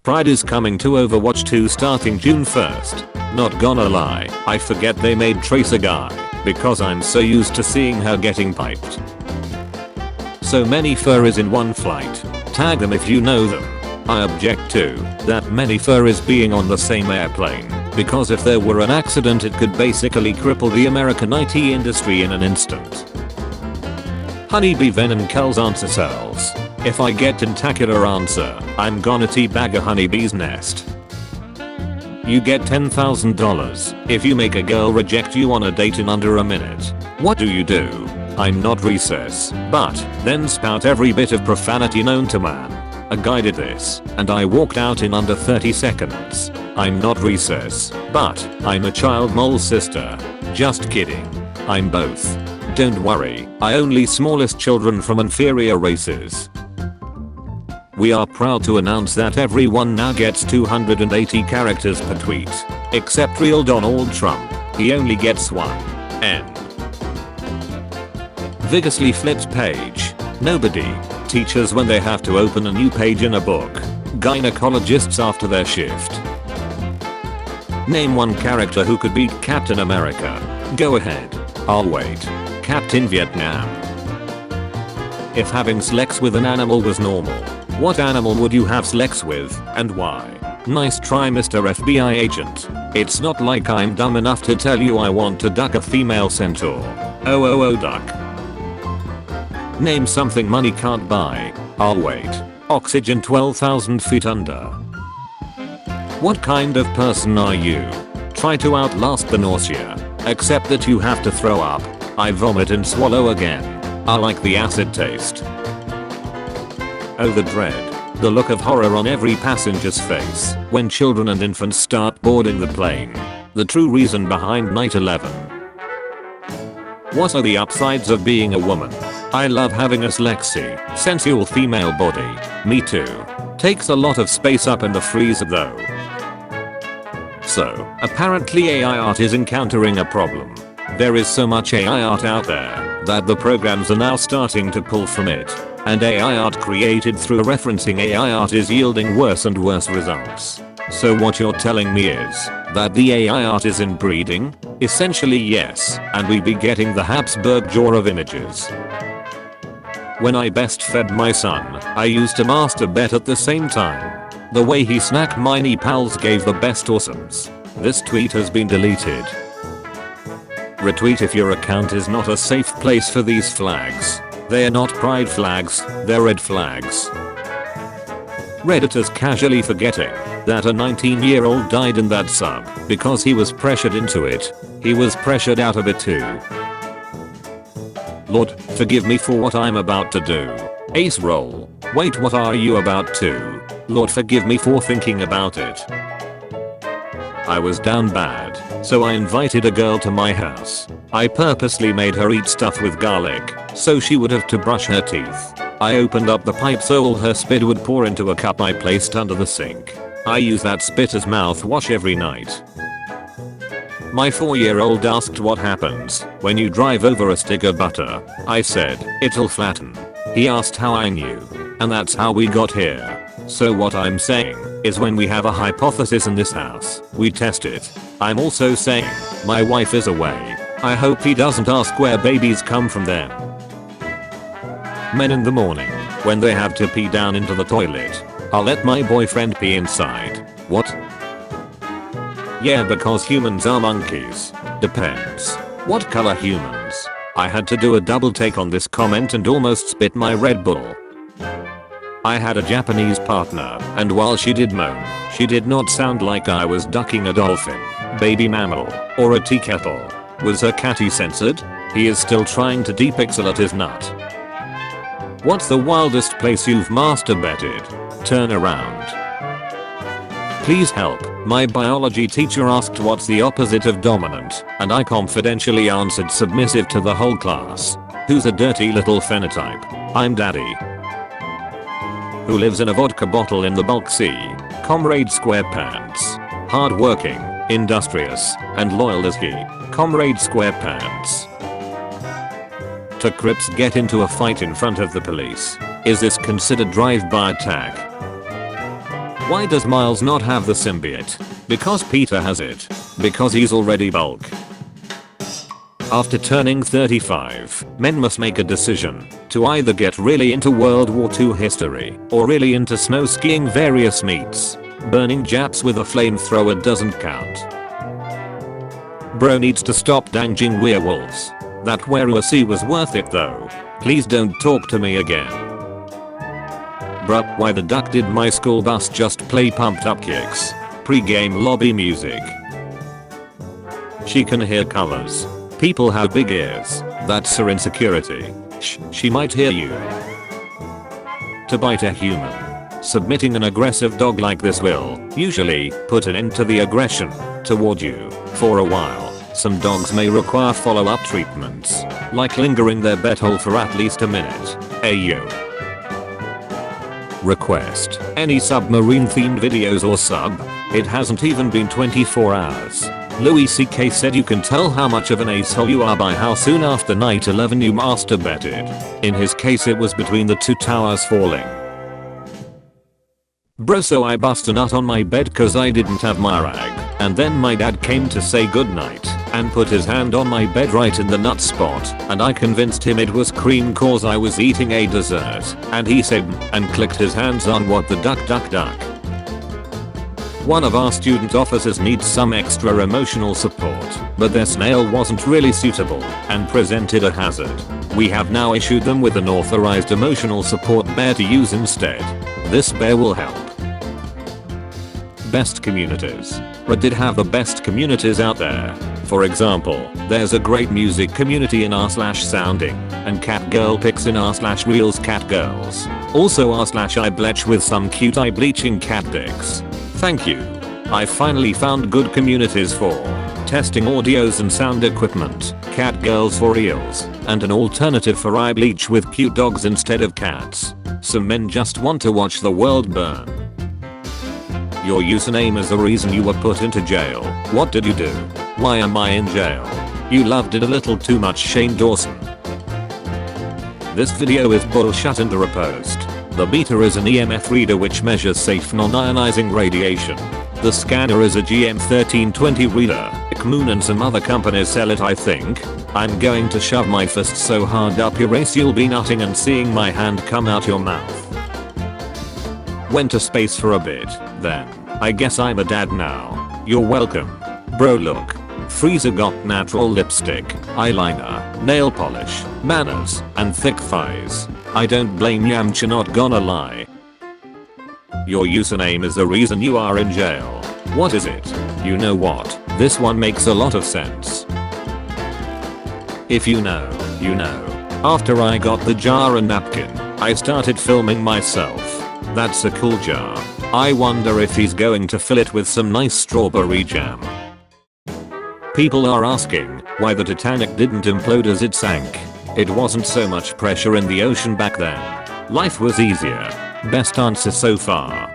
Pride is coming to Overwatch 2 starting June 1st. Not gonna lie, I forget they made Tracer guy, because I'm so used to seeing her getting piped. So many furries in one flight. Tag them if you know them. I object to that many furries being on the same airplane, because if there were an accident it could basically cripple the American IT industry in an instant. Honeybee venom kills answer cells. If I get tentacular answer, I'm gonna teabag a honeybee's nest. You get $10,000 if you make a girl reject you on a date in under a minute. What do? I'm not recess, but then spout every bit of profanity known to man. A guy did this, and I walked out in under 30 seconds. I'm not recess, but I'm a child mole sister. Just kidding. I'm both. Don't worry, I only smallest children from inferior races. We are proud to announce that everyone now gets 280 characters per tweet. Except real Donald Trump. He only gets one. N. Vigorously flipped page. Nobody. Teachers when they have to open a new page in a book. Gynecologists after their shift. Name one character who could beat Captain America. Go ahead. I'll wait. Captain Vietnam. If having sex with an animal was normal, what animal would you have sex with, and why? Nice try, Mr. FBI agent. It's not like I'm dumb enough to tell you I want to duck a female centaur. Oh duck. Name something money can't buy. I'll wait. Oxygen 12,000 feet under. What kind of person are you? Try to outlast the nausea. Except that you have to throw up. I vomit and swallow again. I like the acid taste. Oh the dread. The look of horror on every passenger's face when children and infants start boarding the plane. The true reason behind 9/11. What are the upsides of being a woman? I love having a sexy, sensual female body. Me too. Takes a lot of space up in the freezer though. So, apparently AI art is encountering a problem. There is so much AI art out there that the programs are now starting to pull from it. And AI art created through referencing AI art is yielding worse and worse results. So what you're telling me is that the AI art is inbreeding? Essentially yes, and we be getting the Habsburg jaw of images. When I best fed my son, I used to masturbate at the same time. The way he snacked my knee pals gave the best awesomes. This tweet has been deleted. Retweet if your account is not a safe place for these flags. They are not pride flags, they're red flags. Redditors casually forgetting that a 19-year-old died in that sub because he was pressured into it. He was pressured out of it too. Lord, forgive me for what I'm about to do. Ace roll. Wait, what are you about to? Lord, forgive me for thinking about it. I was down bad, so I invited a girl to my house. I purposely made her eat stuff with garlic, so she would have to brush her teeth. I opened up the pipe so all her spit would pour into a cup I placed under the sink. I use that spit as mouthwash every night. My 4-year-old asked what happens when you drive over a stick of butter. I said, it'll flatten. He asked how I knew. And that's how we got here. So what I'm saying is when we have a hypothesis in this house, we test it. I'm also saying, my wife is away. I hope he doesn't ask where babies come from then. Men in the morning, when they have to pee down into the toilet. I'll let my boyfriend pee inside. What? Yeah, because humans are monkeys. Depends. What color humans? I had to do a double take on this comment and almost spit my Red Bull. I had a Japanese partner, and while she did moan, she did not sound like I was ducking a dolphin, baby mammal, or a tea kettle. Was her catty censored? He is still trying to depixelate his nut. What's the wildest place you've masturbated? Turn around. Please help. My biology teacher asked what's the opposite of dominant, and I confidentially answered submissive to the whole class. Who's a dirty little phenotype? I'm daddy. Who lives in a vodka bottle in the bulk sea? Comrade Squarepants. Hardworking, industrious, and loyal as he. Comrade Squarepants. To Crips get into a fight in front of the police. Is this considered drive-by attack? Why does Miles not have the symbiote? Because Peter has it. Because he's already bulk. After turning 35, men must make a decision to either get really into World War II history or really into snow skiing various meats. Burning Japs with a flamethrower doesn't count. Bro needs to stop danging werewolves. That werewolf was worth it though. Please don't talk to me again. Bruh, why the duck did my school bus just play pumped up kicks? Pre-game lobby music. She can hear colors. People have big ears. That's her insecurity. Shh, she might hear you. To bite a human. Submitting an aggressive dog like this will, usually, put an end to the aggression toward you. For a while, some dogs may require follow-up treatments, like lingering their butthole for at least a minute. Ayo. Request any submarine themed videos or sub. It hasn't even been 24 hours. Louis CK said you can tell how much of an asshole you are by how soon after night 11 you masturbated. In his case it was between the two towers falling. Bro, so I bust a nut on my bed cause I didn't have my rag, and then my dad came to say goodnight and put his hand on my bed right in the nut spot, and I convinced him it was cream cause I was eating a dessert, and he said and clicked his hands on what the duck. One of our student officers needs some extra emotional support, but their snail wasn't really suitable and presented a hazard. We have now issued them with an authorized emotional support bear to use instead. This bear will help. Best communities. Reddit have the best communities out there. For example, there's a great music community in r/sounding, and cat girl pics in r/reels cat girls. Also r/I bletch with some cute eye bleaching cat pics. Thank you. I finally found good communities for testing audios and sound equipment, cat girls for reels, and an alternative for eye bleach with cute dogs instead of cats. Some men just want to watch the world burn. Your username is the reason you were put into jail. What did you do? Why am I in jail? You loved it a little too much, Shane Dawson. This video is bullshit and repost. The beater is an EMF reader which measures safe non-ionizing radiation. The scanner is a GM1320 reader. Moon and some other companies sell it, I think. I'm going to shove my fist so hard up your ace you'll be nutting and seeing my hand come out your mouth. Went to space for a bit, then. I guess I'm a dad now. You're welcome. Bro, look. Freezer got natural lipstick, eyeliner, nail polish, manners, and thick thighs. I don't blame Yamcha, not gonna lie. Your username is the reason you are in jail. What is it? You know what? This one makes a lot of sense. If you know, you know. After I got the jar and napkin, I started filming myself. That's a cool jar. I wonder if he's going to fill it with some nice strawberry jam. People are asking why the Titanic didn't implode as it sank. It wasn't so much pressure in the ocean back then. Life was easier. Best answer so far.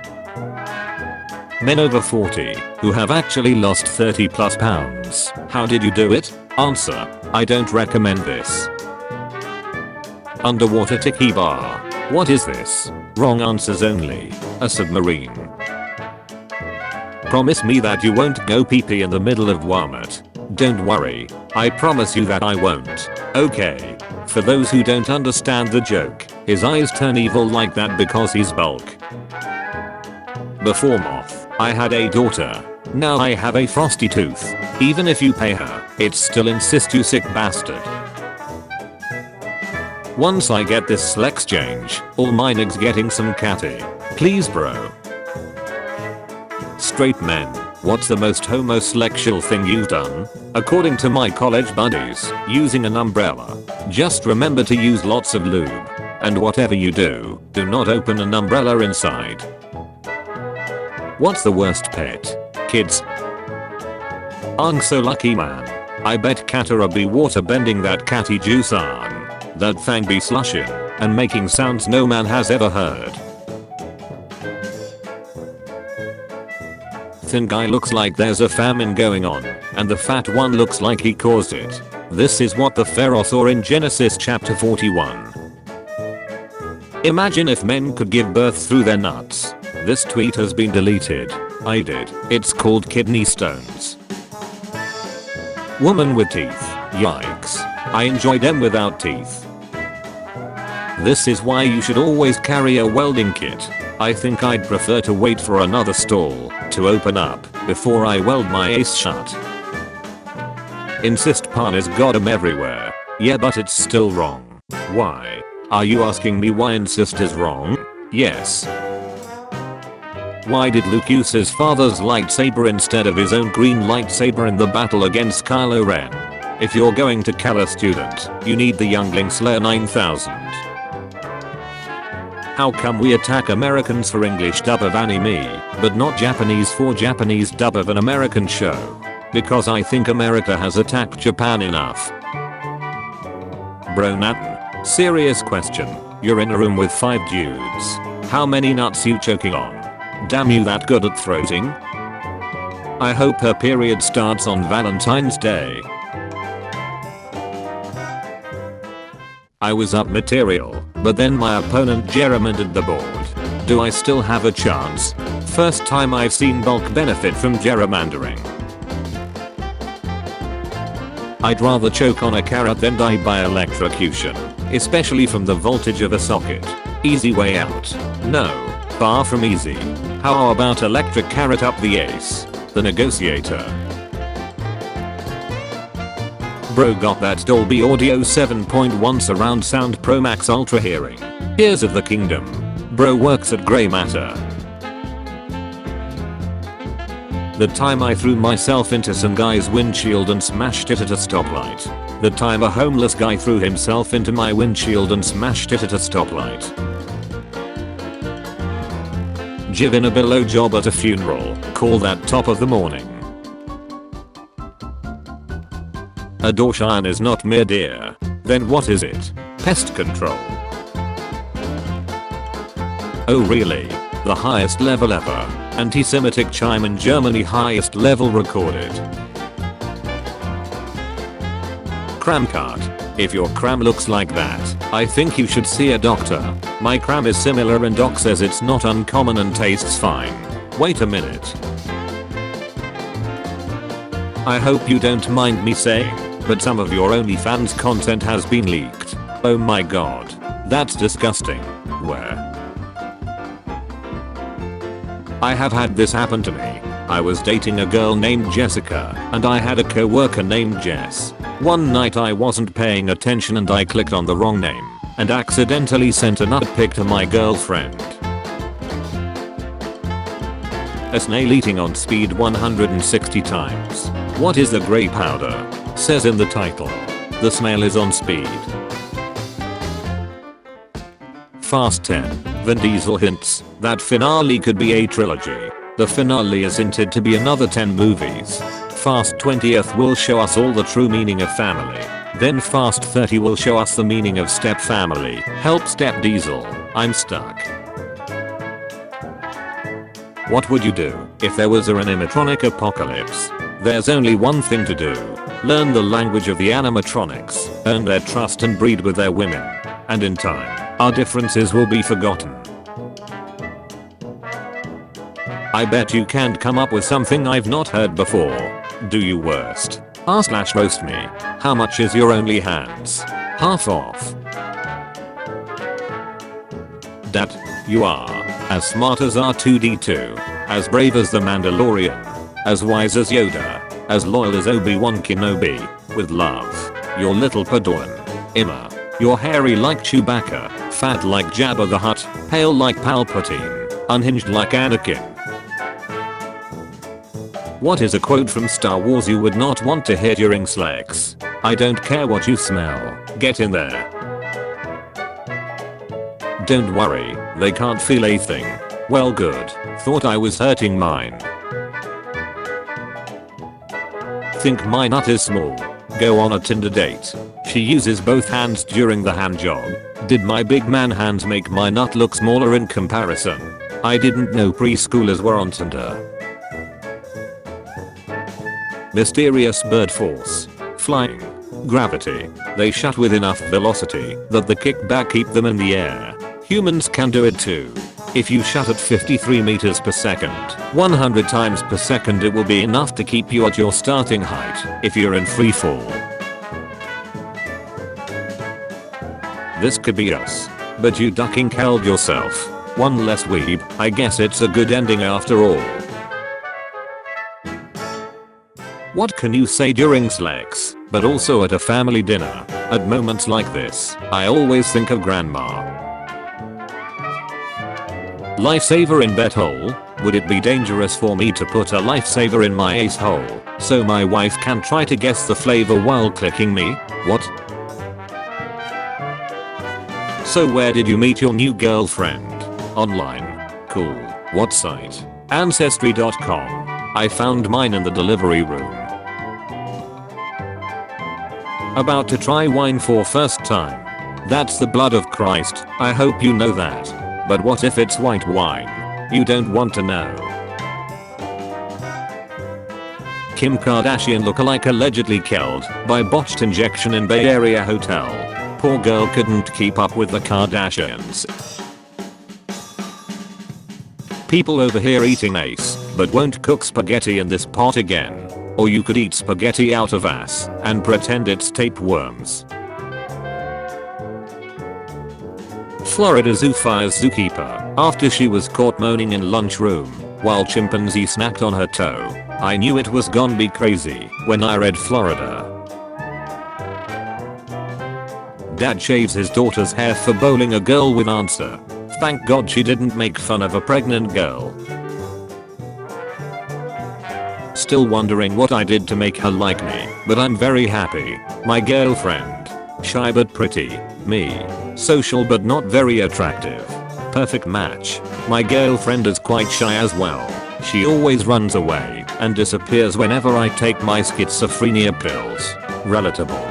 Men over 40 who have actually lost 30 plus pounds. How did you do it? Answer: I don't recommend this. Underwater tiki bar. What is this? Wrong answers only. A submarine. Promise me that you won't go pee-pee in the middle of Walmart. Don't worry. I promise you that I won't. Okay. For those who don't understand the joke, his eyes turn evil like that because he's bulk. Before Moth, I had a daughter. Now I have a frosty tooth. Even if you pay her, it still insists, you sick bastard. Once I get this Slex change, all my niggas getting some catty. Please bro. Straight men, what's the most homosexual thing you've done? According to my college buddies, using an umbrella. Just remember to use lots of lube. And whatever you do, do not open an umbrella inside. What's the worst pet? Kids. I'm so lucky, man. I bet Katara be water bending that catty juice on. That thing be slushing and making sounds no man has ever heard. Thin guy looks like there's a famine going on, and the fat one looks like he caused it. This is what the pharaoh saw in Genesis chapter 41. Imagine if men could give birth through their nuts. This tweet has been deleted. I did. It's called kidney stones. Woman with teeth. Yikes. I enjoy them without teeth. This is why you should always carry a welding kit. I think I'd prefer to wait for another stall to open up before I weld my ace shut. Insist pan is got 'em everywhere. Yeah, but it's still wrong. Why? Are you asking me why insist is wrong? Yes. Why did Luke use his father's lightsaber instead of his own green lightsaber in the battle against Kylo Ren? If you're going to kill a student, you need the Youngling Slayer 9000. How come we attack Americans for English dub of anime, but not Japanese for Japanese dub of an American show? Because I think America has attacked Japan enough. Bro Nathan, serious question. You're in a room with 5 dudes. How many nuts you choking on? Damn, you that good at throating? I hope her period starts on Valentine's Day. I was up material, but then my opponent gerrymandered the board. Do I still have a chance? First time I've seen bulk benefit from gerrymandering. I'd rather choke on a carrot than die by electrocution, especially from the voltage of a socket. Easy way out. No, far from easy. How about electric carrot up the ace? The negotiator. Bro got that Dolby Audio 7.1 surround sound Pro Max Ultra hearing. Tears of the Kingdom. Bro works at Grey Matter. The time I threw myself into some guy's windshield and smashed it at a stoplight. The time a homeless guy threw himself into my windshield and smashed it at a stoplight. Giving a below job at a funeral. Call that top of the morning. A Dorshan is not mere deer. Then what is it? Pest control. Oh really? The highest level ever. Anti-Semitic chime in Germany, highest level recorded. Cram cart. If your cram looks like that, I think you should see a doctor. My cram is similar and doc says it's not uncommon and tastes fine. Wait a minute. I hope you don't mind me saying, but some of your OnlyFans content has been leaked. Oh my god. That's disgusting. Where? I have had this happen to me. I was dating a girl named Jessica, and I had a co-worker named Jess. One night I wasn't paying attention and I clicked on the wrong name, and accidentally sent a nut pic to my girlfriend. A snail eating on speed 160 times. What is the grey powder? Says in the title. The snail is on speed. Fast 10. Vin Diesel hints that finale could be a trilogy. The finale is hinted to be another 10 movies. Fast 20th will show us all the true meaning of family. Then Fast 30 will show us the meaning of step family. Help Step Diesel. I'm stuck. What would you do if there was an animatronic apocalypse? There's only one thing to do. Learn the language of the animatronics, earn their trust and breed with their women. And in time, our differences will be forgotten. I bet you can't come up with something I've not heard before. Do you worst? R/roast me. How much is your OnlyFans? Half off. Dat, you are as smart as R2-D2, as brave as the Mandalorian, as wise as Yoda, as loyal as Obi-Wan Kenobi. With love, your little Padawan, Emma. You're hairy like Chewbacca, fat like Jabba the Hutt, pale like Palpatine, unhinged like Anakin. What is a quote from Star Wars you would not want to hear during sex? I don't care what you smell, get in there. Don't worry, they can't feel a thing. Well good, thought I was hurting mine. Think my nut is small. Go on a Tinder date. She uses both hands during the hand job. Did my big man hands make my nut look smaller in comparison? I didn't know preschoolers were on Tinder. Mysterious bird force. Flying. Gravity. They shut with enough velocity that the kickback keep them in the air. Humans can do it too. If you shoot at 53 meters per second, 100 times per second, it will be enough to keep you at your starting height if you're in free fall. This could be us. But you ducking killed yourself. One less weeb. I guess it's a good ending after all. What can you say during sex, but also at a family dinner? At moments like this, I always think of grandma. Lifesaver in butthole? Would it be dangerous for me to put a lifesaver in my ace hole so my wife can try to guess the flavor while clicking me? What? So where did you meet your new girlfriend? Online. Cool. What site? Ancestry.com. I found mine in the delivery room. About to try wine for first time. That's the blood of Christ. I hope you know that. But what if it's white wine? You don't want to know. Kim Kardashian lookalike allegedly killed by botched injection in Bay Area hotel. Poor girl couldn't keep up with the Kardashians. People over here eating ace, but won't cook spaghetti in this pot again. Or you could eat spaghetti out of ass and pretend it's tapeworms. Florida zoo fires zookeeper after she was caught moaning in lunchroom while chimpanzee snacked on her toe. I knew it was gonna be crazy when I read Florida. Dad shaves his daughter's hair for bowling a girl with answer. Thank God she didn't make fun of a pregnant girl. Still wondering what I did to make her like me, but I'm very happy. My girlfriend. Shy but pretty. Me. Social but not very attractive. Perfect match. My girlfriend is quite shy as well. She always runs away and disappears whenever I take my schizophrenia pills. Relatable.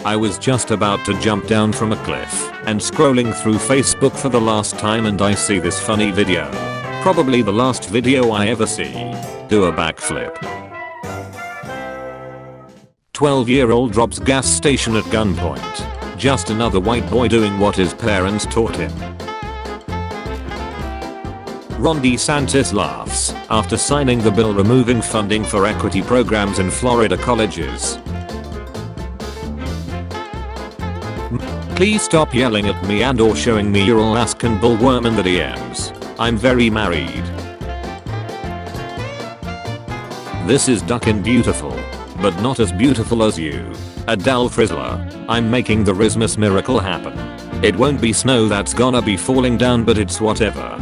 I was just about to jump down from a cliff and scrolling through Facebook for the last time and I see this funny video. Probably the last video I ever see. Do a backflip. 12-year-old drops gas station at gunpoint. Just another white boy doing what his parents taught him. Ron DeSantis laughs after signing the bill removing funding for equity programs in Florida colleges. Please stop yelling at me and or showing me your Alaskan bullworm in the DMs. I'm very married. This is duckin' beautiful, but not as beautiful as you. Adele Frizzler. I'm making the Christmas miracle happen. It won't be snow that's gonna be falling down, but it's whatever.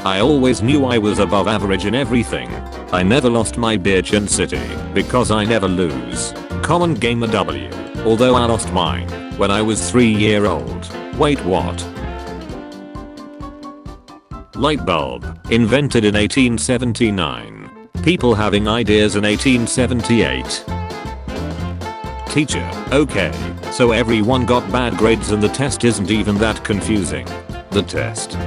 I always knew I was above average in everything. I never lost my bitch in city because I never lose. Common gamer W. Although I lost mine when I was 3-year-old. Wait, what? Light bulb, invented in 1879. People having ideas in 1878. Teacher, okay, so everyone got bad grades and the test isn't even that confusing. The test.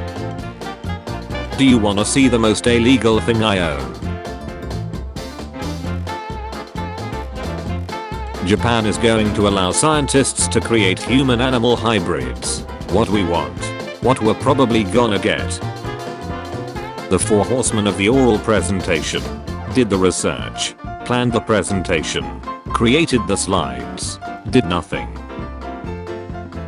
Do you wanna see the most illegal thing I own? Japan is going to allow scientists to create human-animal hybrids. What we want. What we're probably gonna get. The 4 horsemen of the oral presentation. Did the research. Planned the presentation. Created the slides. Did nothing.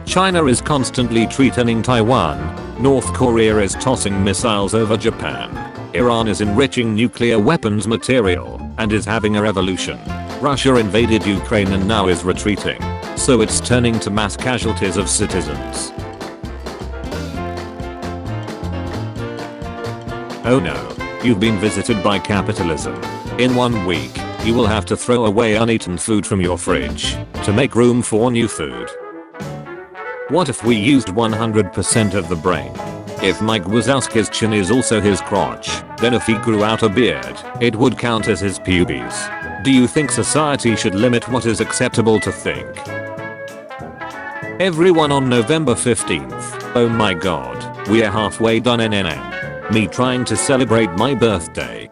China is constantly threatening Taiwan. North Korea is tossing missiles over Japan. Iran is enriching nuclear weapons material and is having a revolution. Russia invaded Ukraine and now is retreating. So it's turning to mass casualties of citizens. Oh no, you've been visited by capitalism. In 1 week, you will have to throw away uneaten food from your fridge to make room for new food. What if we used 100% of the brain? If Mike Wazowski's chin is also his crotch, then if he grew out a beard, it would count as his pubes. Do you think society should limit what is acceptable to think? Everyone on November 15th. Oh my god, we're halfway done NNN. Me trying to celebrate my birthday.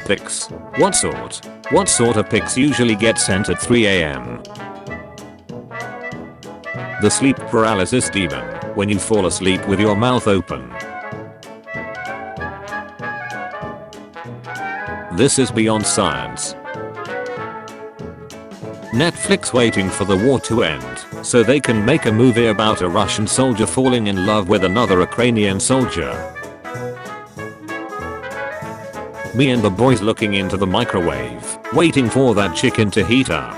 Pics. What sort? What sort of pics usually get sent at 3 AM? The sleep paralysis demon, when you fall asleep with your mouth open. This is beyond science. Netflix waiting for the war to end so they can make a movie about a Russian soldier falling in love with another Ukrainian soldier. Me and the boys looking into the microwave, waiting for that chicken to heat up.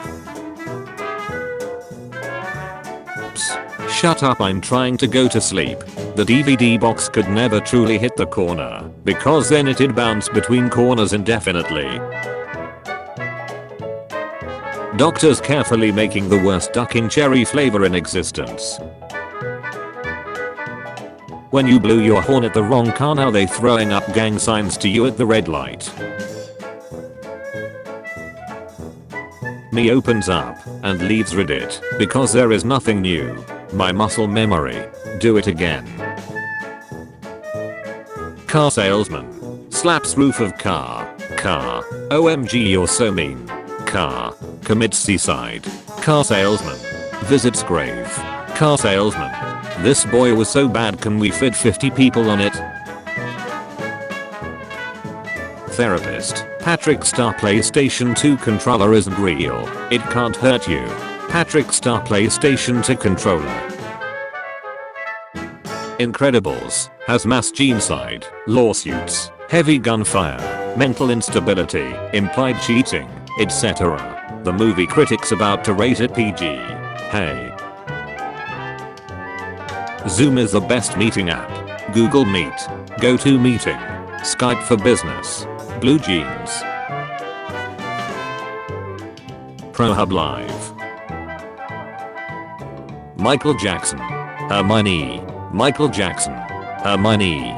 Psst, shut up, I'm trying to go to sleep. The DVD box could never truly hit the corner, because then it'd bounce between corners indefinitely. Doctors carefully making the worst ducking cherry flavor in existence. When you blew your horn at the wrong car, now they throwing up gang signs to you at the red light. Me opens up and leaves Reddit because there is nothing new. My muscle memory. Do it again. Car salesman. Slaps roof of car. Car. OMG, you're so mean. Car. Commits suicide. Car salesman. Visits grave. Car salesman. This boy was so bad, can we fit 50 people on it? Therapist. Patrick Star PlayStation 2 controller isn't real. It can't hurt you. Patrick Star PlayStation 2 controller. Incredibles. Has mass genocide, lawsuits, heavy gunfire, mental instability, implied cheating, etc. The movie critics about to rate it PG. Hey. Zoom is the best meeting app. Google Meet. GoToMeeting. Skype for Business. Blue Jeans. ProHub Live. Michael Jackson. Hermione. Michael Jackson. Hermione.